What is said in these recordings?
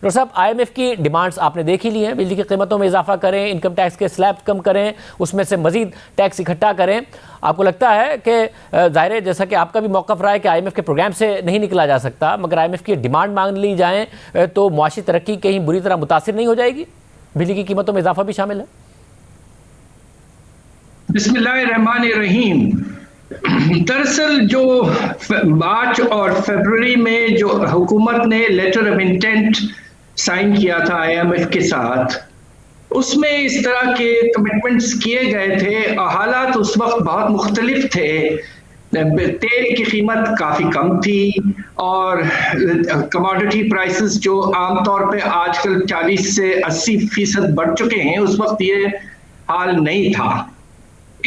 Doctor صاحب I am F کی demands آپ نے دیکھ ہی لی ہیں، بجلی کی قیمتوں میں اضافہ کریں، انکم ٹیکس کے سلیب کم کریں، اس میں سے مزید ٹیکس اکٹھا کریں. آپ کو لگتا ہے کہ ظاہر ہے جیسا کہ آپ کا بھی موقف رہا ہے کہ آئی ایم ایف کے پروگرام سے نہیں نکلا جا سکتا، مگر آئی ایم ایف کی ڈیمانڈ مانگ لی جائیں تو معاشی ترقی کہیں بری طرح متاثر نہیں ہو جائے گی؟ بجلی کی قیمتوں میں اضافہ بھی شامل ہے. بسم اللہ الرحمن الرحیم. دراصل جو مارچ اور فیبروری میں جو حکومت نے لیٹر آف انٹینٹ سائن کیا تھا آئی ایم ایف کے ساتھ، اس میں اس طرح کے کمٹمنٹس کیے گئے تھے. حالات اس وقت بہت مختلف تھے. تیل کی قیمت کافی کم تھی اور کموڈٹی پرائسز جو عام طور پہ آج کل 40 سے 80% بڑھ چکے ہیں، اس وقت یہ حال نہیں تھا.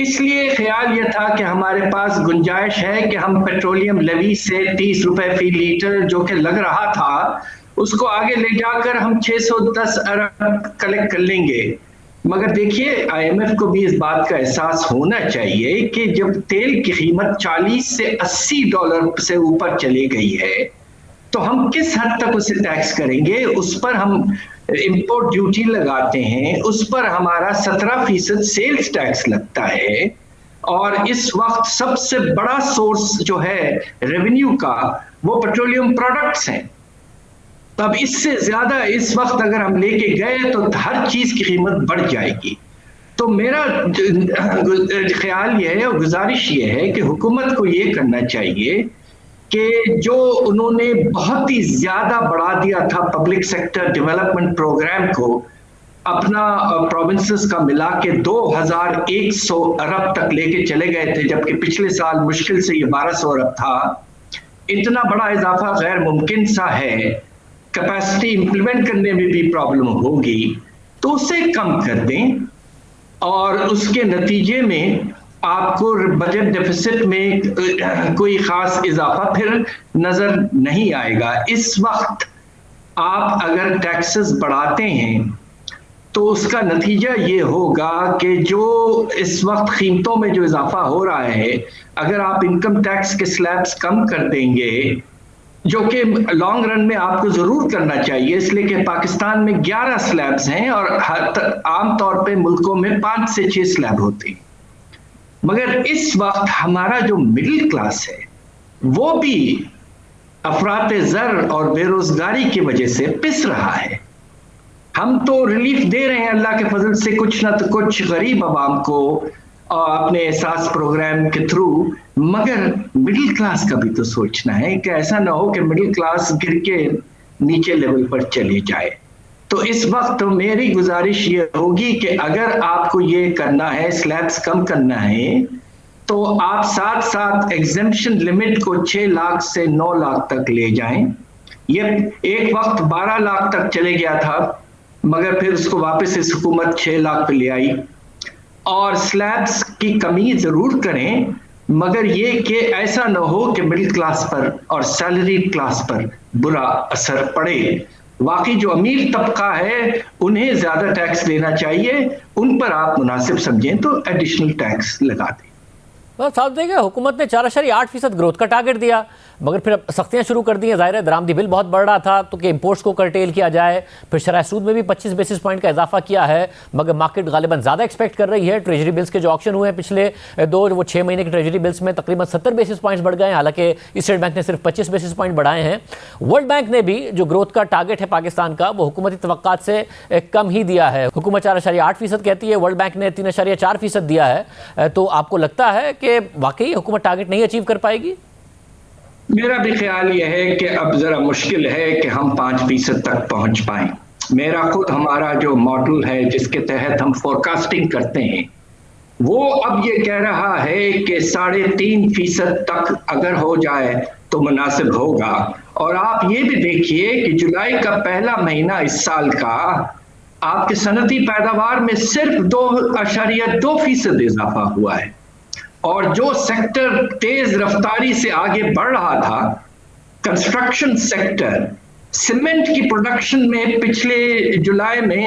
اس لیے خیال یہ تھا کہ ہمارے پاس گنجائش ہے کہ ہم پیٹرولیم لیوی سے 30 روپے فی لیٹر جو کہ لگ رہا تھا، اس کو آگے لے جا کر ہم 610 ارب کلیکٹ کر لیں گے. مگر دیکھیے آئی ایم ایف کو بھی اس بات کا احساس ہونا چاہیے کہ جب تیل کی قیمت 40 سے 80 ڈالر سے اوپر چلی گئی ہے تو ہم کس حد تک اسے ٹیکس کریں گے. اس پر ہم امپورٹ ڈیوٹی لگاتے ہیں، اس پر ہمارا 17% سیلز ٹیکس لگتا ہے، اور اس وقت سب سے بڑا سورس جو ہے ریونیو کا وہ پیٹرولیم پروڈکٹس ہیں. تب اس سے زیادہ اس وقت اگر ہم لے کے گئے تو ہر چیز کی قیمت بڑھ جائے گی. تو میرا خیال یہ ہے اور گزارش یہ ہے کہ حکومت کو یہ کرنا چاہیے کہ جو انہوں نے بہت ہی زیادہ بڑھا دیا تھا پبلک سیکٹر ڈیولپمنٹ پروگرام کو، اپنا پروونسز کا ملا کے 2100 ارب تک لے کے چلے گئے تھے، جبکہ پچھلے سال مشکل سے یہ 1200 ارب تھا. اتنا بڑا اضافہ غیر ممکن سا ہے، کیپیسٹی امپلیمنٹ کرنے میں بھی پرابلم ہوگی، تو اسے کم کر دیں اور اس کے نتیجے میں آپ کو بجٹ ڈیفیسٹ میں کوئی خاص اضافہ پھر نظر نہیں آئے گا. اس وقت آپ اگر ٹیکسز بڑھاتے ہیں تو اس کا نتیجہ یہ ہوگا کہ جو اس وقت قیمتوں میں جو اضافہ ہو رہا ہے، اگر آپ انکم ٹیکس کے سلیبس کم کر دیں گے، جو کہ لانگ رن میں آپ کو ضرور کرنا چاہیے، اس لیے کہ پاکستان میں 11 سلیبز ہیں اور عام طور پہ ملکوں میں 5 سے 6 سلیب ہوتے ہیں. مگر اس وقت ہمارا جو مڈل کلاس ہے وہ بھی افراط زر اور بے روزگاری کی وجہ سے پس رہا ہے. ہم تو ریلیف دے رہے ہیں اللہ کے فضل سے کچھ نہ تو کچھ غریب عوام کو اپنے احساس پروگرام کے تھرو، مگر مڈل کلاس کا بھی تو سوچنا ہے کہ ایسا نہ ہو کہ مڈل کلاس گر کے نیچے لیول پر چلی جائے. تو اس وقت میری گزارش یہ ہوگی کہ اگر آپ کو یہ کرنا ہے، سلیبس کم کرنا ہے، تو آپ ساتھ ساتھ ایگزمپشن لمٹ کو 6 لاکھ سے 9 لاکھ تک لے جائیں. یہ ایک وقت 12 لاکھ تک چلے گیا تھا، مگر پھر اس کو واپس اس حکومت 6 لاکھ پہ لے آئی. اور سلیبس کی کمی ضرور کریں، مگر یہ کہ ایسا نہ ہو کہ مڈل کلاس پر اور سیلری کلاس پر برا اثر پڑے. واقعی جو امیر طبقہ ہے انہیں زیادہ ٹیکس دینا چاہیے، ان پر آپ مناسب سمجھیں تو ایڈیشنل ٹیکس لگا دیں. صاحب دیکھیں حکومت نے 4.8% گروتھ کا ٹارگٹ دیا، مگر پھر سختیاں شروع کر دی ہیں. ظاہر ہے درآمدی بل بہت بڑھ رہا تھا تو کہ امپورٹس کو کرٹیل کیا جائے. پھر شرح سود میں بھی 25 بیسس پوائنٹ کا اضافہ کیا ہے، مگر مارکیٹ غالباً زیادہ ایکسپیکٹ کر رہی ہے. ٹریجری بلز کے جو آکشن ہوئے ہیں پچھلے وہ 6 مہینے کے ٹریجری بلز میں تقریباً 70 بیسس پوائنٹس بڑھ گئے ہیں، حالانکہ اسٹیٹ بینک نے صرف 25 بیسس پوائنٹ بڑھائے ہیں. ورلڈ بینک نے بھی جو گروتھ کا ٹارگٹ ہے پاکستان کا وہ حکومتی توقعات سے کم ہی دیا ہے. حکومت 4.8% کہتی ہے، ورلڈ بینک نے 3.4% دیا ہے. تو آپ کو لگتا ہے کہ واقعی حکومت ٹارگٹ نہیں اچیو کر پائے گی؟ میرا بھی خیال یہ ہے کہ اب ذرا مشکل ہے کہ ہم 5% تک پہنچ پائیں. میرا خود ہمارا جو ماڈل ہے جس کے تحت ہم فورکاسٹنگ کرتے ہیں وہ اب یہ کہہ رہا ہے کہ 3.5% تک اگر ہو جائے تو مناسب ہوگا. اور آپ یہ بھی دیکھیے کہ جولائی کا پہلا مہینہ اس سال کا آپ کے صنعتی پیداوار میں صرف 2.2% اضافہ ہوا ہے، اور جو سیکٹر تیز رفتاری سے آگے بڑھ رہا تھا کنسٹرکشن سیکٹر، سیمنٹ کی پروڈکشن میں پچھلے جولائی میں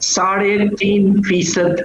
3.5%